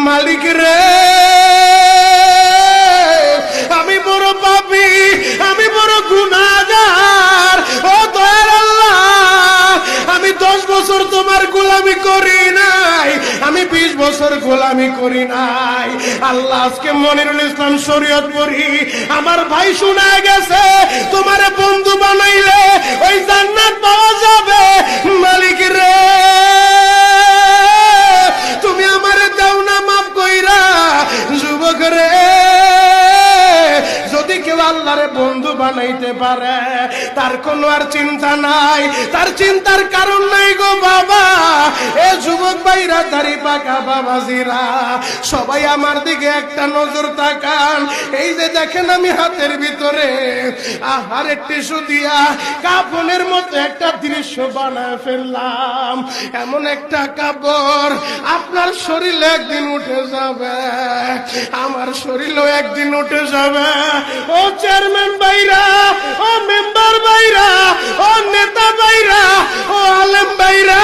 মালিক রে আমি বড় পাপী, আমি বড় গুনাহগার। ও দয়ার আল্লাহ, আমি 10 বছর তোমার গোলামি করি নাই, আমি 20 বছর গোলামি করি নাই। আল্লাহ আজকে মনিরুল ইসলাম শরীয়তপুরী আমার ভাই শোনা গেছে তোমারে বন্ধু বানাইলে ওই জান্নাত পাওয়া যাবে। মালিক রে তুমি আমারে দাও না মাফ কইরা। যুবক রে যদি কেউ আল্লাহরে বন্ধু বানাইতে পারে তার কোনো আর চিন্তা নাই, তার চিন্তার কারণ নাই গো বাবা। এ যুবক ভাইরা, দাড়ি পাকা বাবাজিরা, সবাই আমার দিকে একটা নজর তাকান। এই যে দেখেন আমি হাতের ভিতরে আহারে টিস্যু দিয়া কাফনের মতো একটা দৃশ্য বানায় ফেললাম। এমন একটা কাপড় আপনার শরীরে একদিন উঠে যাবে, আমার শরীরও একদিন উঠে যাবে। ও চেয়ারম্যান ভাইরা, ও মেম্বার ভাইরা, ও নেতা ভাইরা, ও আলেম ভাইরা,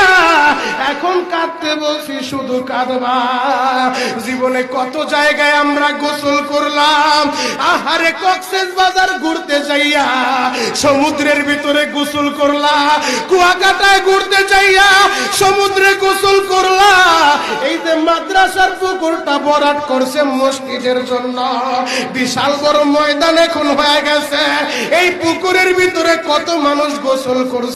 এখন কাঁদতে বলছি শুধু কাঁদবা। জীবনে কত জায়গায় আমরা গোসল করলাম, আহারে কক্সবাজার ঘুরতে যাইয়া সমুদ্রের ভিতরে গোসল করলা, কুয়াকাটায় ঘুরতে যাইয়া সমুদ্রে গোসল করলা। এই যে মাদ্রাসার পুকুরটা ভরাট করছে মসজিদের জন্য, বিশাল বড় ময়দান এখন হয়ে গেছে, এই পুকুরের ভিতরে কত মানুষ গোসল করছে।